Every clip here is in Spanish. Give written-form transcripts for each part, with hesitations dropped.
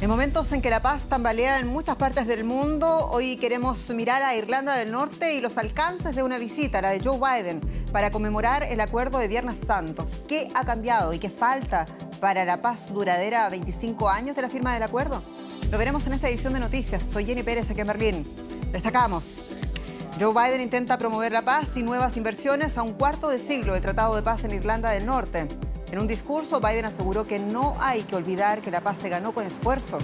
En momentos en que la paz tambalea en muchas partes del mundo, hoy queremos mirar a Irlanda del Norte y los alcances de una visita, la de Joe Biden, para conmemorar el acuerdo de Viernes Santo. ¿Qué ha cambiado y qué falta para la paz duradera a 25 años de la firma del acuerdo? Lo veremos en esta edición de Noticias. Soy Jenny Pérez, aquí en Berlín. Destacamos: Joe Biden intenta promover la paz y nuevas inversiones a un cuarto de siglo de tratado de paz en Irlanda del Norte. En un discurso, Biden aseguró que no hay que olvidar que la paz se ganó con esfuerzo.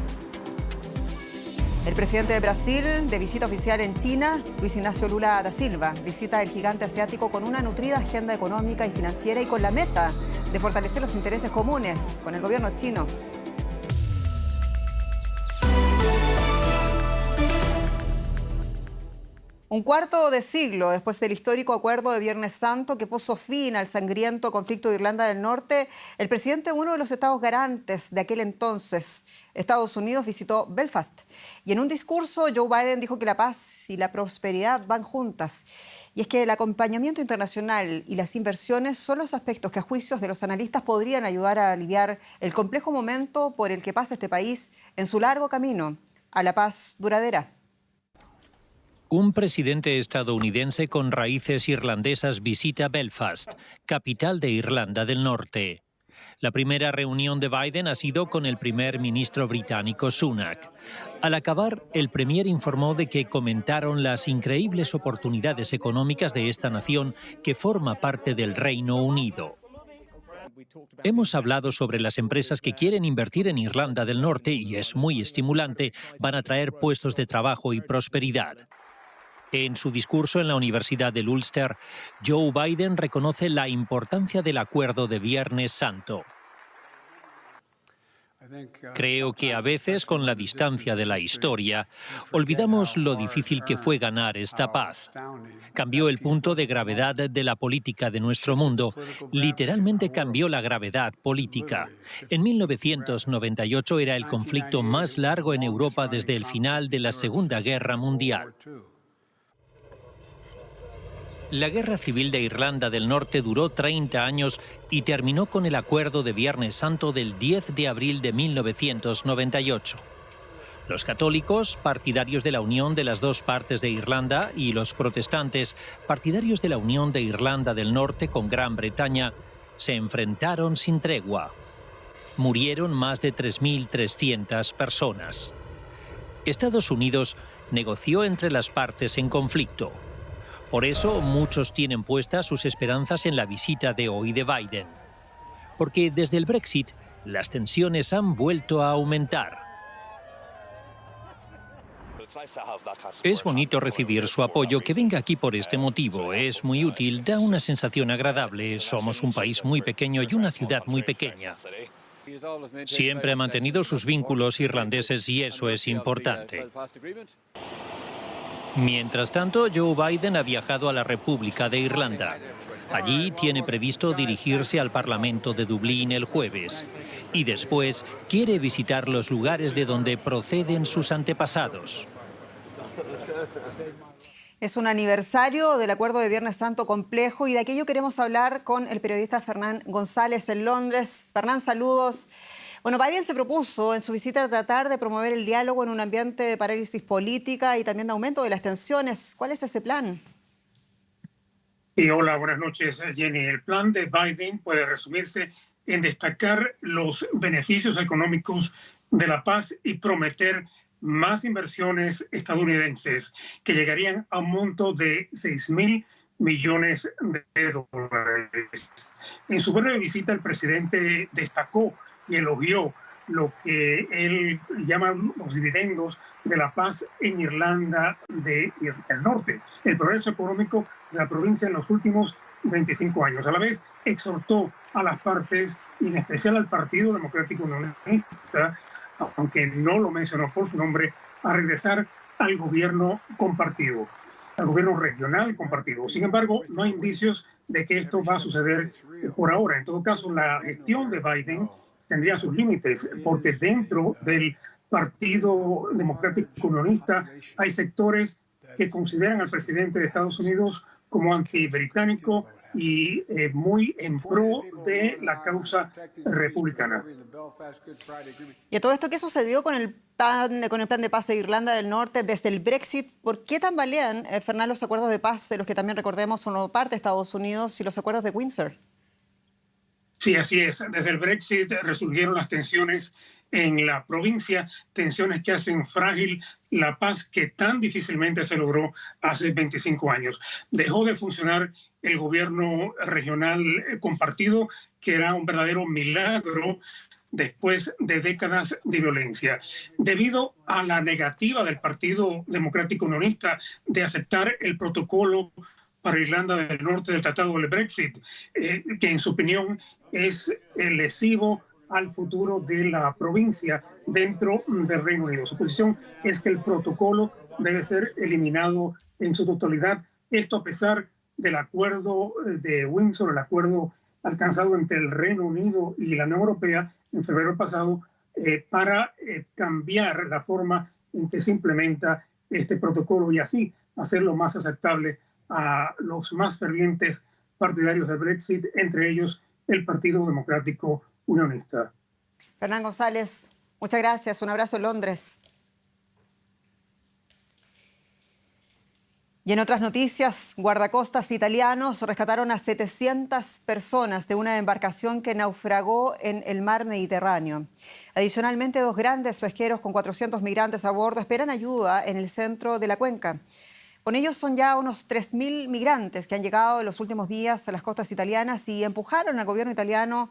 El presidente de Brasil, de visita oficial en China, Luis Ignacio Lula da Silva, visita el gigante asiático con una nutrida agenda económica y financiera y con la meta de fortalecer los intereses comunes con el gobierno chino. Un cuarto de siglo después del histórico acuerdo de Viernes Santo que puso fin al sangriento conflicto de Irlanda del Norte, el presidente de uno de los estados garantes de aquel entonces, Estados Unidos, visitó Belfast. Y en un discurso, Joe Biden dijo que la paz y la prosperidad van juntas. Y es que el acompañamiento internacional y las inversiones son los aspectos que a juicios de los analistas podrían ayudar a aliviar el complejo momento por el que pasa este país en su largo camino a la paz duradera. Un presidente estadounidense con raíces irlandesas visita Belfast, capital de Irlanda del Norte. La primera reunión de Biden ha sido con el primer ministro británico Sunak. Al acabar, el premier informó de que comentaron las increíbles oportunidades económicas de esta nación que forma parte del Reino Unido. Hemos hablado sobre las empresas que quieren invertir en Irlanda del Norte y es muy estimulante, van a traer puestos de trabajo y prosperidad. En su discurso en la Universidad del Ulster, Joe Biden reconoce la importancia del acuerdo de Viernes Santo. Creo que a veces, con la distancia de la historia, olvidamos lo difícil que fue ganar esta paz. Cambió el punto de gravedad de la política de nuestro mundo. Literalmente cambió la gravedad política. En 1998 era el conflicto más largo en Europa desde el final de la Segunda Guerra Mundial. La Guerra Civil de Irlanda del Norte duró 30 años y terminó con el acuerdo de Viernes Santo del 10 de abril de 1998. Los católicos, partidarios de la unión de las dos partes de Irlanda, y los protestantes, partidarios de la unión de Irlanda del Norte con Gran Bretaña, se enfrentaron sin tregua. Murieron más de 3.300 personas. Estados Unidos negoció entre las partes en conflicto. Por eso, muchos tienen puestas sus esperanzas en la visita de hoy de Biden. Porque desde el Brexit, las tensiones han vuelto a aumentar. Es bonito recibir su apoyo, que venga aquí por este motivo. Es muy útil, da una sensación agradable. Somos un país muy pequeño y una ciudad muy pequeña. Siempre ha mantenido sus vínculos irlandeses y eso es importante. Mientras tanto, Joe Biden ha viajado a la República de Irlanda. Allí tiene previsto dirigirse al Parlamento de Dublín el jueves. Y después quiere visitar los lugares de donde proceden sus antepasados. Es un aniversario del acuerdo de Viernes Santo complejo y de aquello queremos hablar con el periodista Fernán González en Londres. Fernán, saludos. Bueno, Biden se propuso en su visita a tratar de promover el diálogo en un ambiente de parálisis política y también de aumento de las tensiones. ¿Cuál es ese plan? Sí, hola, buenas noches, Jenny. El plan de Biden puede resumirse en destacar los beneficios económicos de la paz y prometer más inversiones estadounidenses que llegarían a un monto de $6.000 millones. En su breve visita, el presidente destacó y elogió lo que él llama los dividendos de la paz en Irlanda del Norte, el progreso económico de la provincia en los últimos 25 años. A la vez, exhortó a las partes, y en especial al Partido Democrático Unionista, aunque no lo mencionó por su nombre, a regresar al gobierno compartido, al gobierno regional compartido. Sin embargo, no hay indicios de que esto va a suceder por ahora. En todo caso, la gestión de Biden tendría sus límites, porque dentro del Partido Democrático Unionista hay sectores que consideran al presidente de Estados Unidos como antibritánico y muy en pro de la causa republicana. Y a todo esto, ¿qué sucedió con el plan de paz de Irlanda del Norte desde el Brexit? ¿Por qué tambalean, Fernán, los acuerdos de paz de los que también recordemos son parte de Estados Unidos y los acuerdos de Windsor? Sí, así es. Desde el Brexit resurgieron las tensiones en la provincia, tensiones que hacen frágil la paz que tan difícilmente se logró hace 25 años. Dejó de funcionar el gobierno regional compartido, que era un verdadero milagro después de décadas de violencia. Debido a la negativa del Partido Democrático Unionista de aceptar el protocolo para Irlanda del Norte del Tratado del Brexit, que en su opinión es lesivo al futuro de la provincia dentro del Reino Unido. Su posición es que el protocolo debe ser eliminado en su totalidad. Esto a pesar del acuerdo de Windsor, el acuerdo alcanzado entre el Reino Unido y la Unión Europea en febrero pasado para cambiar la forma en que se implementa este protocolo y así hacerlo más aceptable a los más fervientes partidarios del Brexit, entre ellos el Partido Democrático Unionista. Fernán González, muchas gracias. Un abrazo en Londres. Y en otras noticias, guardacostas italianos rescataron a 700 personas de una embarcación que naufragó en el mar Mediterráneo. Adicionalmente, 2 grandes pesqueros con 400 migrantes a bordo esperan ayuda en el centro de la cuenca. Con ellos son ya unos 3.000 migrantes que han llegado en los últimos días a las costas italianas y empujaron al gobierno italiano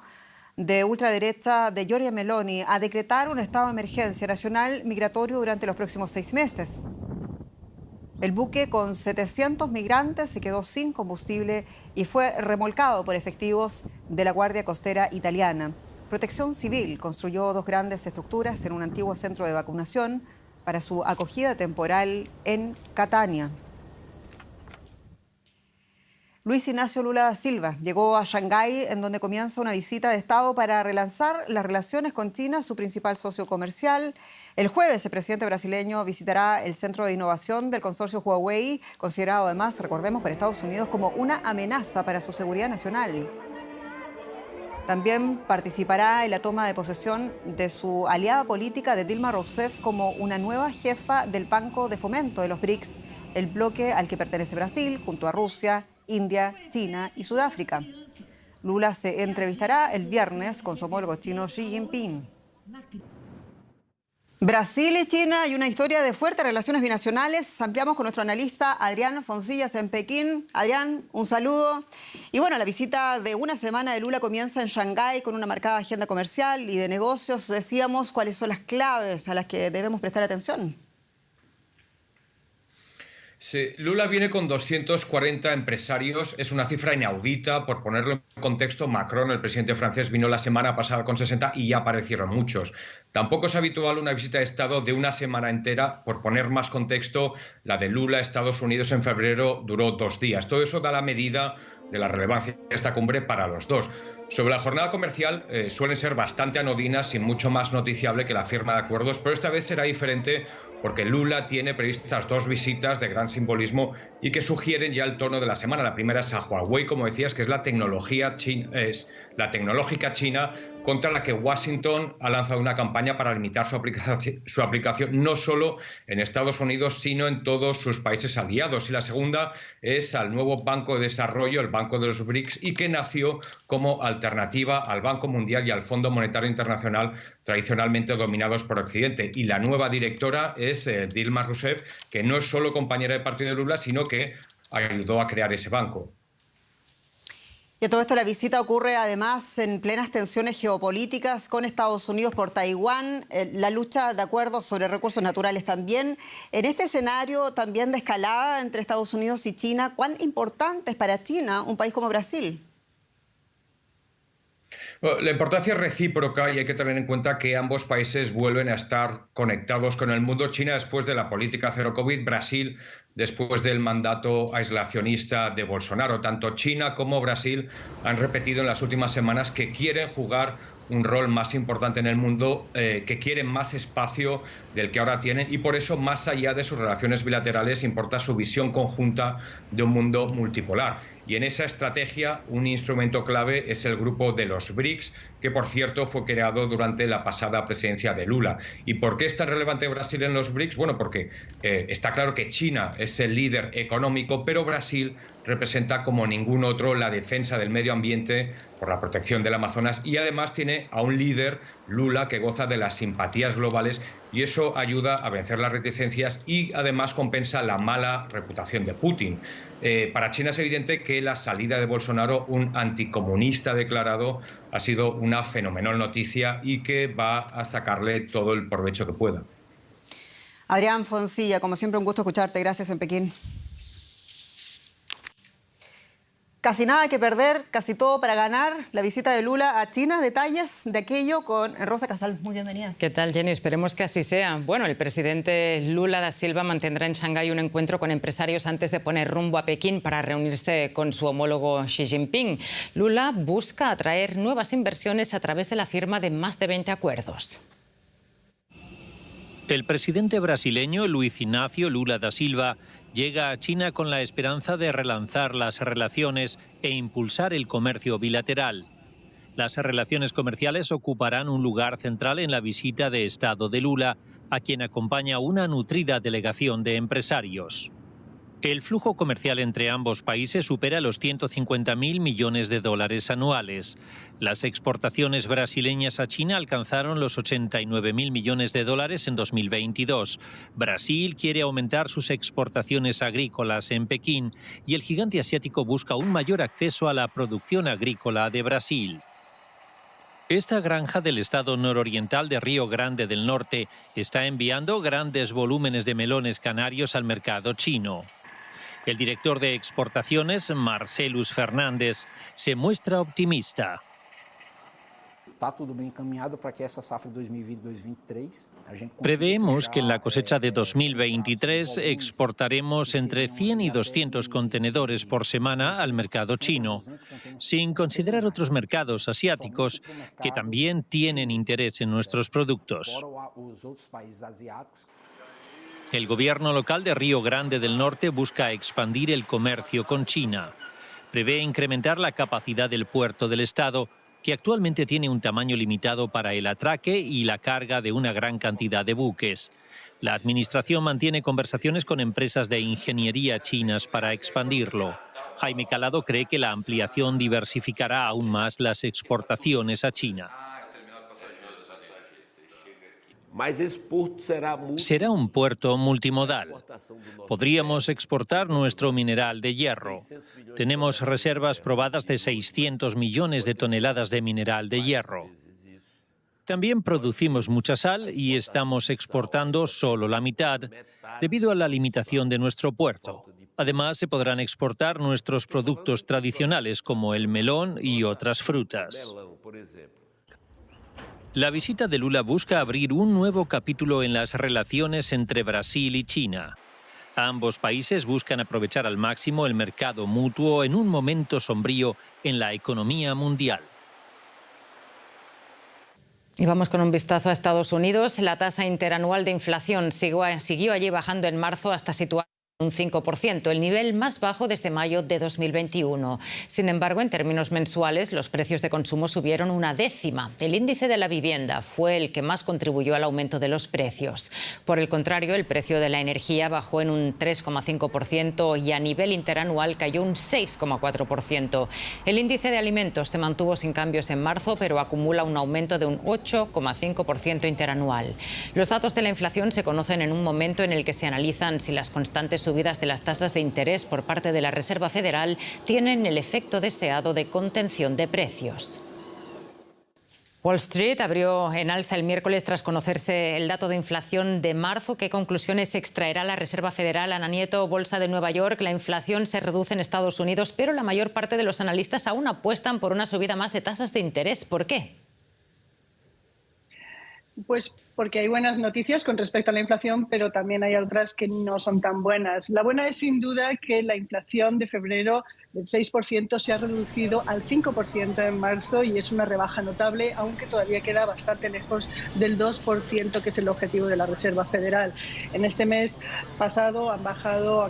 de ultraderecha de Giorgia Meloni a decretar un estado de emergencia nacional migratorio durante los próximos 6 meses. El buque con 700 migrantes se quedó sin combustible y fue remolcado por efectivos de la Guardia Costera italiana. Protección Civil construyó 2 grandes estructuras en un antiguo centro de vacunación para su acogida temporal en Catania. Luis Ignacio Lula da Silva llegó a Shanghái, en donde comienza una visita de Estado para relanzar las relaciones con China, su principal socio comercial. El jueves, el presidente brasileño visitará el centro de innovación del consorcio Huawei, considerado además, recordemos, por Estados Unidos como una amenaza para su seguridad nacional. También participará en la toma de posesión de su aliada política de Dilma Rousseff como una nueva jefa del Banco de Fomento de los BRICS, el bloque al que pertenece Brasil, junto a Rusia, India, China y Sudáfrica. Lula se entrevistará el viernes con su homólogo chino Xi Jinping. Brasil y China y una historia de fuertes relaciones binacionales. Ampliamos con nuestro analista Adrián Foncillas en Pekín. Adrián, un saludo. Y bueno, la visita de una semana de Lula comienza en Shanghái con una marcada agenda comercial y de negocios. Decíamos cuáles son las claves a las que debemos prestar atención. Sí, Lula viene con 240 empresarios, es una cifra inaudita. Por ponerlo en contexto, Macron, el presidente francés, vino la semana pasada con 60 y ya aparecieron muchos. Tampoco es habitual una visita de Estado de una semana entera. Por poner más contexto, la de Lula a Estados Unidos en febrero duró 2 días. Todo eso da la medida de la relevancia de esta cumbre para los dos. Sobre la jornada comercial, suelen ser bastante anodinas y mucho más noticiable que la firma de acuerdos, pero esta vez será diferente porque Lula tiene previstas 2 visitas de gran simbolismo y que sugieren ya el tono de la semana. La primera es a Huawei, como decías, que es la tecnológica china contra la que Washington ha lanzado una campaña para limitar su aplicación no solo en Estados Unidos, sino en todos sus países aliados. Y la segunda es al nuevo Banco de Desarrollo, el Banco de los BRICS, y que nació como alternativa al Banco Mundial y al Fondo Monetario Internacional, tradicionalmente dominados por Occidente. Y la nueva directora es Dilma Rousseff, que no es solo compañera de partido de Lula, sino que ayudó a crear ese banco. Y a todo esto, la visita ocurre además en plenas tensiones geopolíticas con Estados Unidos por Taiwán, la lucha de acuerdos sobre recursos naturales también. En este escenario también de escalada entre Estados Unidos y China, ¿cuán importante es para China un país como Brasil? La importancia es recíproca y hay que tener en cuenta que ambos países vuelven a estar conectados con el mundo. China después de la política cero COVID, Brasil después del mandato aislacionista de Bolsonaro. Tanto China como Brasil han repetido en las últimas semanas que quieren jugar un rol más importante en el mundo, que quieren más espacio del que ahora tienen, y por eso, más allá de sus relaciones bilaterales, importa su visión conjunta de un mundo multipolar. Y en esa estrategia un instrumento clave es el grupo de los BRICS, que por cierto fue creado durante la pasada presidencia de Lula. ¿Y por qué es tan relevante Brasil en los BRICS? Bueno, porque está claro que China es el líder económico, pero Brasil representa como ningún otro la defensa del medio ambiente por la protección del Amazonas y además tiene a un líder, Lula, que goza de las simpatías globales y eso ayuda a vencer las reticencias y además compensa la mala reputación de Putin. Para China es evidente que la salida de Bolsonaro, un anticomunista declarado, ha sido una fenomenal noticia y que va a sacarle todo el provecho que pueda. Adrián Foncilla, como siempre un gusto escucharte. Gracias en Pekín. Casi nada que perder, casi todo para ganar. La visita de Lula a China, detalles de aquello con Rosa Casal. Muy bienvenida. ¿Qué tal, Jenny? Esperemos que así sea. Bueno, el presidente Lula da Silva mantendrá en Shanghái un encuentro con empresarios antes de poner rumbo a Pekín para reunirse con su homólogo Xi Jinping. Lula busca atraer nuevas inversiones a través de la firma de más de 20 acuerdos. El presidente brasileño Luiz Inácio Lula da Silva llega a China con la esperanza de relanzar las relaciones e impulsar el comercio bilateral. Las relaciones comerciales ocuparán un lugar central en la visita de Estado de Lula, a quien acompaña una nutrida delegación de empresarios. El flujo comercial entre ambos países supera los 150.000 millones de dólares anuales. Las exportaciones brasileñas a China alcanzaron los 89.000 millones de dólares en 2022. Brasil quiere aumentar sus exportaciones agrícolas en Pekín y el gigante asiático busca un mayor acceso a la producción agrícola de Brasil. Esta granja del estado nororiental de Río Grande del Norte está enviando grandes volúmenes de melones canarios al mercado chino. El director de exportaciones, Marcelus Fernández, se muestra optimista. Preveemos que en la cosecha de 2023 exportaremos entre 100 y 200 contenedores por semana al mercado chino, sin considerar otros mercados asiáticos que también tienen interés en nuestros productos. El gobierno local de Río Grande del Norte busca expandir el comercio con China. Prevé incrementar la capacidad del puerto del estado, que actualmente tiene un tamaño limitado para el atraque y la carga de una gran cantidad de buques. La administración mantiene conversaciones con empresas de ingeniería chinas para expandirlo. Jaime Calado cree que la ampliación diversificará aún más las exportaciones a China. Será un puerto multimodal. Podríamos exportar nuestro mineral de hierro. Tenemos reservas probadas de 600 millones de toneladas de mineral de hierro. También producimos mucha sal y estamos exportando solo la mitad debido a la limitación de nuestro puerto. Además, se podrán exportar nuestros productos tradicionales como el melón y otras frutas. La visita de Lula busca abrir un nuevo capítulo en las relaciones entre Brasil y China. Ambos países buscan aprovechar al máximo el mercado mutuo en un momento sombrío en la economía mundial. Y vamos con un vistazo a Estados Unidos. La tasa interanual de inflación siguió allí bajando en marzo hasta situar un 5%, el nivel más bajo desde mayo de 2021. Sin embargo, en términos mensuales, los precios de consumo subieron una décima. El índice de la vivienda fue el que más contribuyó al aumento de los precios. Por el contrario, el precio de la energía bajó en un 3,5% y a nivel interanual cayó un 6,4%. El índice de alimentos se mantuvo sin cambios en marzo, pero acumula un aumento de un 8,5% interanual. Los datos de la inflación se conocen en un momento en el que se analizan si las constantes subidas de las tasas de interés por parte de la Reserva Federal tienen el efecto deseado de contención de precios. Wall Street abrió en alza el miércoles tras conocerse el dato de inflación de marzo. ¿Qué conclusiones extraerá la Reserva Federal? Ana Nieto, Bolsa de Nueva York. La inflación se reduce en Estados Unidos, pero la mayor parte de los analistas aún apuestan por una subida más de tasas de interés. ¿Por qué? Pues porque hay buenas noticias con respecto a la inflación, pero también hay otras que no son tan buenas. La buena es sin duda que la inflación de febrero del 6% se ha reducido al 5% en marzo y es una rebaja notable, aunque todavía queda bastante lejos del 2%, que es el objetivo de la Reserva Federal. En este mes pasado han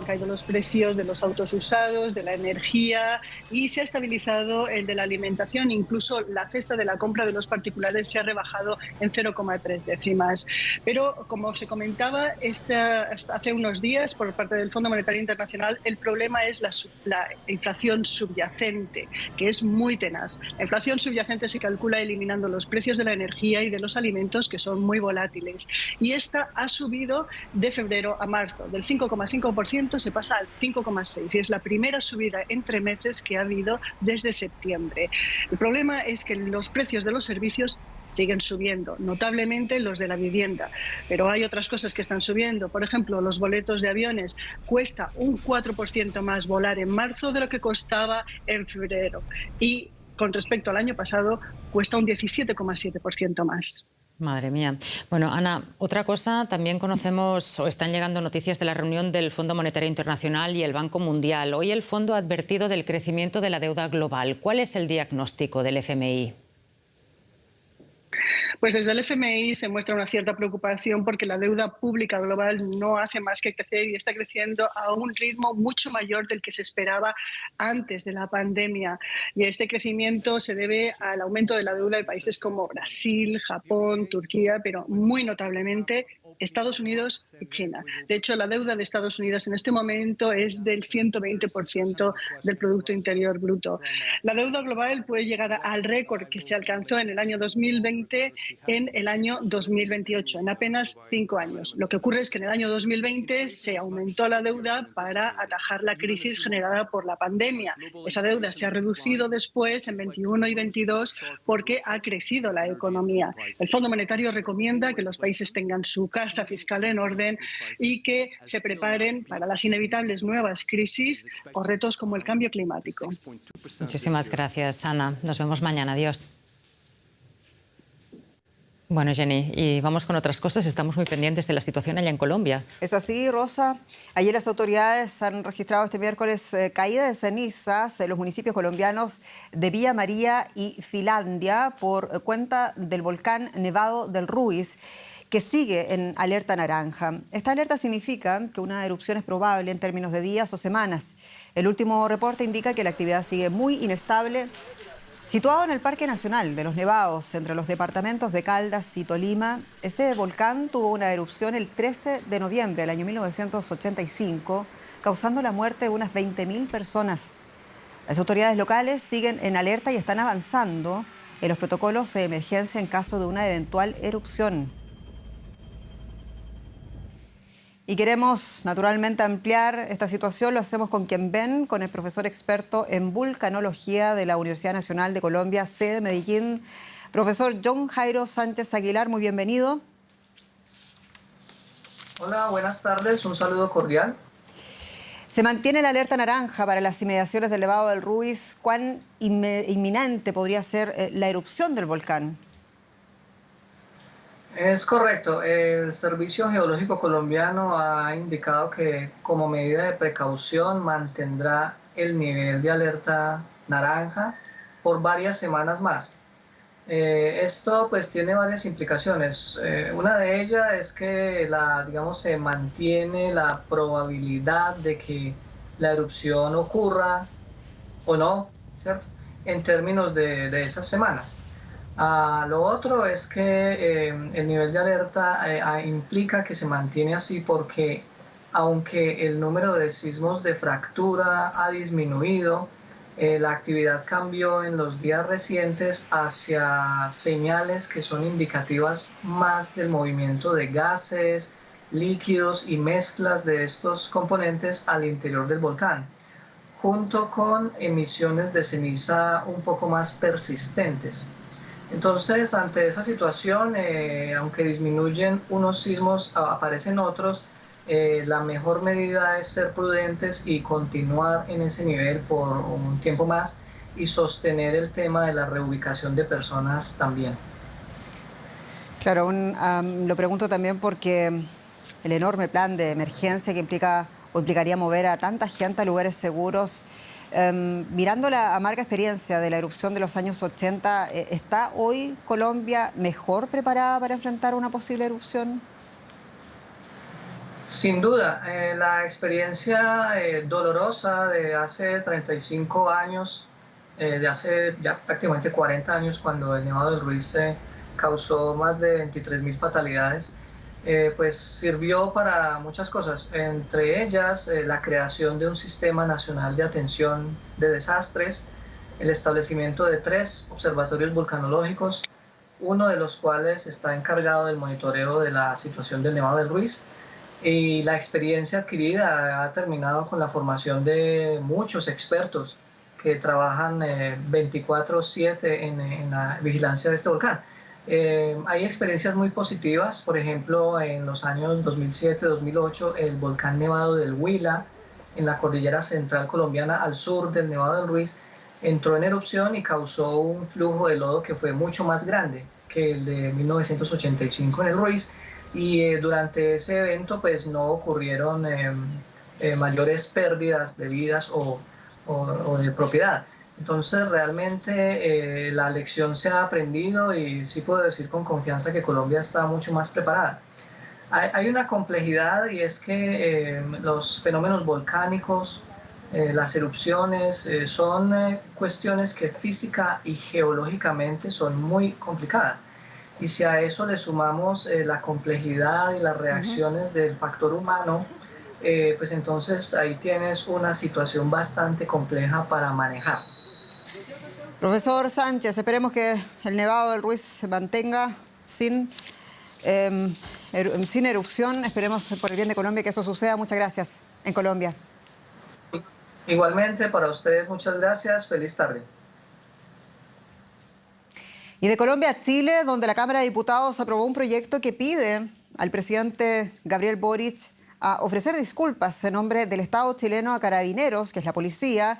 caído los precios de los autos usados, de la energía y se ha estabilizado el de la alimentación. Incluso la cesta de la compra de los particulares se ha rebajado en 0,3 décimas. Pero, como se comentaba hace unos días por parte del Fondo Monetario Internacional, el problema es la inflación subyacente, que es muy tenaz. La inflación subyacente se calcula eliminando los precios de la energía y de los alimentos, que son muy volátiles. Y esta ha subido de febrero a marzo. Del 5,5% se pasa al 5,6%. Y es la primera subida entre meses que ha habido desde septiembre. El problema es que los precios de los servicios siguen subiendo, notablemente los de la vivienda. Pero hay otras cosas que están subiendo. Por ejemplo, los boletos de aviones. Cuesta un 4% más volar en marzo de lo que costaba en febrero. Y con respecto al año pasado, cuesta un 17,7% más. Madre mía. Bueno, Ana, otra cosa, también conocemos o están llegando noticias de la reunión del Fondo Monetario Internacional y el Banco Mundial. Hoy el fondo ha advertido del crecimiento de la deuda global. ¿Cuál es el diagnóstico del FMI? Pues desde el FMI se muestra una cierta preocupación porque la deuda pública global no hace más que crecer y está creciendo a un ritmo mucho mayor del que se esperaba antes de la pandemia. Y este crecimiento se debe al aumento de la deuda de países como Brasil, Japón, Turquía, pero muy notablemente Estados Unidos y China. De hecho, la deuda de Estados Unidos en este momento es del 120% del Producto Interior Bruto. La deuda global puede llegar al récord que se alcanzó en el año 2020 en el año 2028, en apenas 5 años. Lo que ocurre es que en el año 2020 se aumentó la deuda para atajar la crisis generada por la pandemia. Esa deuda se ha reducido después en 21 y 22 porque ha crecido la economía. El Fondo Monetario recomienda que los países tengan su casa fiscal en orden y que se preparen para las inevitables nuevas crisis o retos como el cambio climático. Muchísimas gracias, Ana. Nos vemos mañana. Adiós. Bueno, Jenny, y vamos con otras cosas. Estamos muy pendientes de la situación allá en Colombia. Es así, Rosa. Ayer las autoridades han registrado este miércoles caída de cenizas en los municipios colombianos de Villa María y Finlandia por cuenta del volcán Nevado del Ruiz, que sigue en alerta naranja. Esta alerta significa que una erupción es probable en términos de días o semanas. El último reporte indica que la actividad sigue muy inestable. Situado en el Parque Nacional de los Nevados, entre los departamentos de Caldas y Tolima, este volcán tuvo una erupción el 13 de noviembre del año 1985, causando la muerte de unas 20.000 personas. Las autoridades locales siguen en alerta y están avanzando en los protocolos de emergencia en caso de una eventual erupción. Y queremos naturalmente ampliar esta situación, lo hacemos con quien ven, con el profesor experto en vulcanología de la Universidad Nacional de Colombia, sede Medellín, profesor John Jairo Sánchez Aguilar, muy bienvenido. Hola, buenas tardes, un saludo cordial. Se mantiene la alerta naranja para las inmediaciones del Nevado del Ruiz. ¿Cuán inminente podría ser la erupción del volcán? Es correcto, el Servicio Geológico Colombiano ha indicado que como medida de precaución mantendrá el nivel de alerta naranja por varias semanas más. Esto pues tiene varias implicaciones. Una de ellas es que se mantiene la probabilidad de que la erupción ocurra o no, ¿cierto? En términos de esas semanas. Lo otro es que el nivel de alerta implica que se mantiene así porque aunque el número de sismos de fractura ha disminuido, la actividad cambió en los días recientes hacia señales que son indicativas más del movimiento de gases, líquidos y mezclas de estos componentes al interior del volcán, junto con emisiones de ceniza un poco más persistentes. Entonces, ante esa situación, aunque disminuyen unos sismos, aparecen otros, la mejor medida es ser prudentes y continuar en ese nivel por un tiempo más y sostener el tema de la reubicación de personas también. Claro, lo pregunto también porque el enorme plan de emergencia que implicaría mover a tanta gente a lugares seguros, mirando la amarga experiencia de la erupción de los años 80, ¿está hoy Colombia mejor preparada para enfrentar una posible erupción? Sin duda, la experiencia dolorosa de hace 35 años, de hace ya prácticamente 40 años, cuando el Nevado del Ruiz causó más de 23.000 fatalidades, pues sirvió para muchas cosas, entre ellas la creación de un sistema nacional de atención de desastres, el establecimiento de 3 observatorios vulcanológicos, uno de los cuales está encargado del monitoreo de la situación del Nevado del Ruiz, y la experiencia adquirida ha terminado con la formación de muchos expertos que trabajan 24/7 en la vigilancia de este volcán. Hay experiencias muy positivas, por ejemplo, en los años 2007-2008, el volcán Nevado del Huila, en la cordillera central colombiana al sur del Nevado del Ruiz, entró en erupción y causó un flujo de lodo que fue mucho más grande que el de 1985 en el Ruiz, y durante ese evento pues no ocurrieron mayores pérdidas de vidas o de propiedad. Entonces realmente la lección se ha aprendido y sí puedo decir con confianza que Colombia está mucho más preparada. Hay una complejidad, y es que los fenómenos volcánicos, las erupciones, son cuestiones que física y geológicamente son muy complicadas. Y si a eso le sumamos la complejidad y las reacciones del factor humano, pues entonces ahí tienes una situación bastante compleja para manejar. Profesor Sánchez, esperemos que el Nevado del Ruiz se mantenga sin erupción. Esperemos por el bien de Colombia que eso suceda. Muchas gracias en Colombia. Igualmente para ustedes, muchas gracias. Feliz tarde. Y de Colombia a Chile, donde la Cámara de Diputados aprobó un proyecto que pide al presidente Gabriel Boric a ofrecer disculpas en nombre del Estado chileno a Carabineros, que es la policía,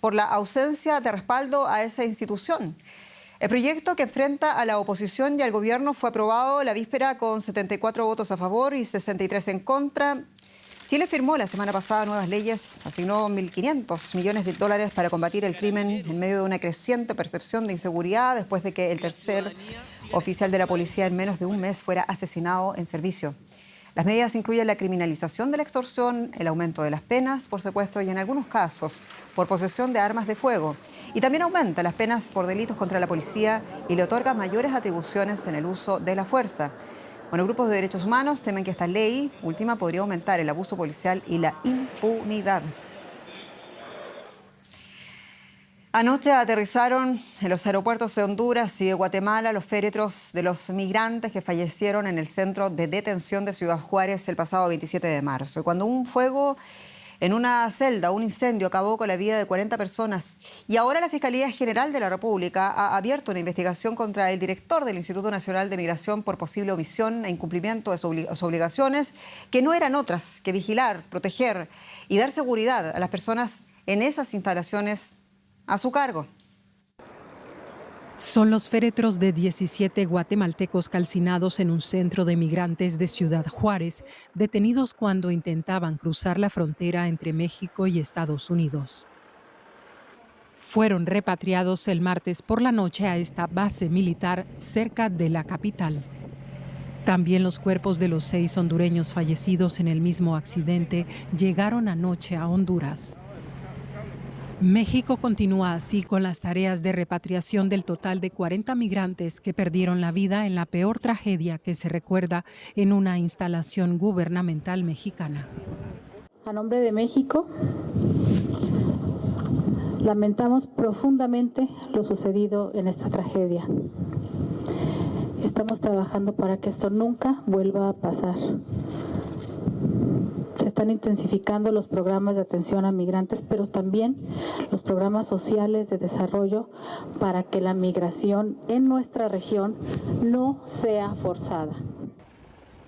por la ausencia de respaldo a esa institución. El proyecto, que enfrenta a la oposición y al gobierno, fue aprobado la víspera con 74 votos a favor y 63 en contra. Chile firmó la semana pasada nuevas leyes, asignó 1.500 millones de dólares para combatir el crimen en medio de una creciente percepción de inseguridad después de que el tercer oficial de la policía en menos de un mes fuera asesinado en servicio. Las medidas incluyen la criminalización de la extorsión, el aumento de las penas por secuestro y en algunos casos por posesión de armas de fuego. Y también aumenta las penas por delitos contra la policía y le otorga mayores atribuciones en el uso de la fuerza. Bueno, grupos de derechos humanos temen que esta ley última podría aumentar el abuso policial y la impunidad. Anoche aterrizaron en los aeropuertos de Honduras y de Guatemala los féretros de los migrantes que fallecieron en el centro de detención de Ciudad Juárez el pasado 27 de marzo. Y cuando un fuego en una celda, un incendio, acabó con la vida de 40 personas. Y ahora la Fiscalía General de la República ha abierto una investigación contra el director del Instituto Nacional de Migración por posible omisión e incumplimiento de sus obligaciones, que no eran otras que vigilar, proteger y dar seguridad a las personas en esas instalaciones a su cargo. Son los féretros de 17 guatemaltecos calcinados en un centro de migrantes de Ciudad Juárez, detenidos cuando intentaban cruzar la frontera entre México y Estados Unidos. Fueron repatriados el martes por la noche a esta base militar cerca de la capital. También los cuerpos de los 6 hondureños fallecidos en el mismo accidente llegaron anoche a Honduras. México continúa así con las tareas de repatriación del total de 40 migrantes que perdieron la vida en la peor tragedia que se recuerda en una instalación gubernamental mexicana. A nombre de México, lamentamos profundamente lo sucedido en esta tragedia. Estamos trabajando para que esto nunca vuelva a pasar. Se están intensificando los programas de atención a migrantes, pero también los programas sociales de desarrollo para que la migración en nuestra región no sea forzada.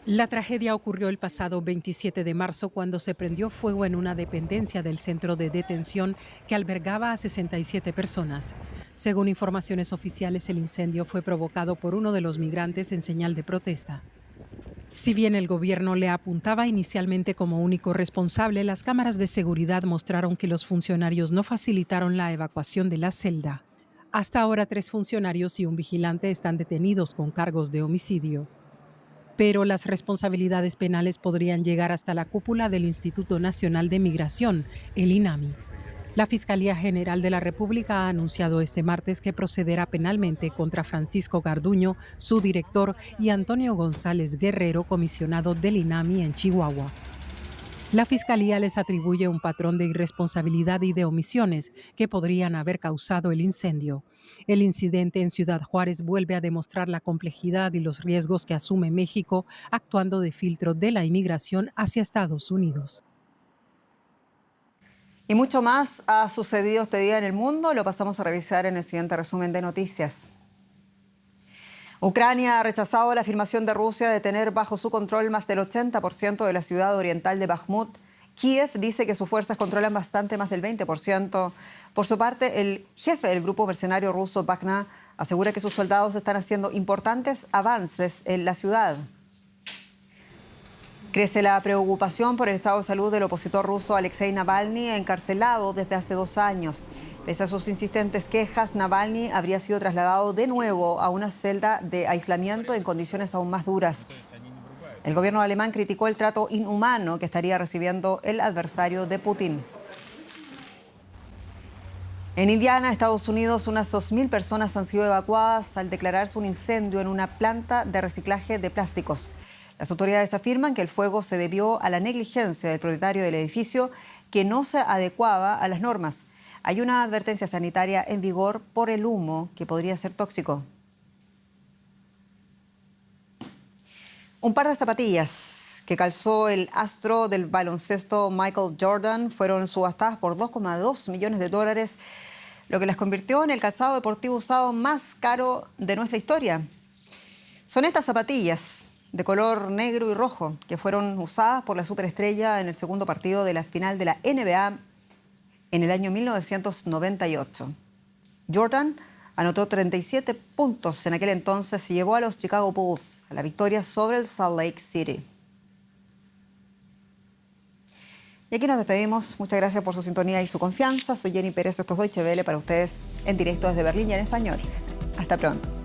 La tragedia ocurrió el pasado 27 de marzo cuando se prendió fuego en una dependencia del centro de detención que albergaba a 67 personas. Según informaciones oficiales, el incendio fue provocado por uno de los migrantes en señal de protesta. Si bien el gobierno le apuntaba inicialmente como único responsable, las cámaras de seguridad mostraron que los funcionarios no facilitaron la evacuación de la celda. Hasta ahora, 3 funcionarios y un vigilante están detenidos con cargos de homicidio. Pero las responsabilidades penales podrían llegar hasta la cúpula del Instituto Nacional de Migración, el INAMI. La Fiscalía General de la República ha anunciado este martes que procederá penalmente contra Francisco Garduño, su director, y Antonio González Guerrero, comisionado del INAMI en Chihuahua. La Fiscalía les atribuye un patrón de irresponsabilidad y de omisiones que podrían haber causado el incendio. El incidente en Ciudad Juárez vuelve a demostrar la complejidad y los riesgos que asume México actuando de filtro de la inmigración hacia Estados Unidos. Y mucho más ha sucedido este día en el mundo. Lo pasamos a revisar en el siguiente resumen de noticias. Ucrania ha rechazado la afirmación de Rusia de tener bajo su control más del 80% de la ciudad oriental de Bakhmut. Kiev dice que sus fuerzas controlan bastante más del 20%. Por su parte, el jefe del grupo mercenario ruso Wagner asegura que sus soldados están haciendo importantes avances en la ciudad. Crece la preocupación por el estado de salud del opositor ruso Alexei Navalny, encarcelado desde hace 2 años. Pese a sus insistentes quejas, Navalny habría sido trasladado de nuevo a una celda de aislamiento en condiciones aún más duras. El gobierno alemán criticó el trato inhumano que estaría recibiendo el adversario de Putin. En Indiana, Estados Unidos, unas 2.000 personas han sido evacuadas al declararse un incendio en una planta de reciclaje de plásticos. Las autoridades afirman que el fuego se debió a la negligencia del propietario del edificio, que no se adecuaba a las normas. Hay una advertencia sanitaria en vigor por el humo que podría ser tóxico. Un par de zapatillas que calzó el astro del baloncesto Michael Jordan fueron subastadas por $2,2 millones, lo que las convirtió en el calzado deportivo usado más caro de nuestra historia. Son estas zapatillas de color negro y rojo que fueron usadas por la superestrella en el segundo partido de la final de la NBA en el año 1998. Jordan anotó 37 puntos en aquel entonces y llevó a los Chicago Bulls a la victoria sobre el Salt Lake City. Y aquí nos despedimos. Muchas gracias por su sintonía y su confianza. Soy Jenny Pérez, esto es Deutsche Welle para ustedes en directo desde Berlín y en español. Hasta pronto.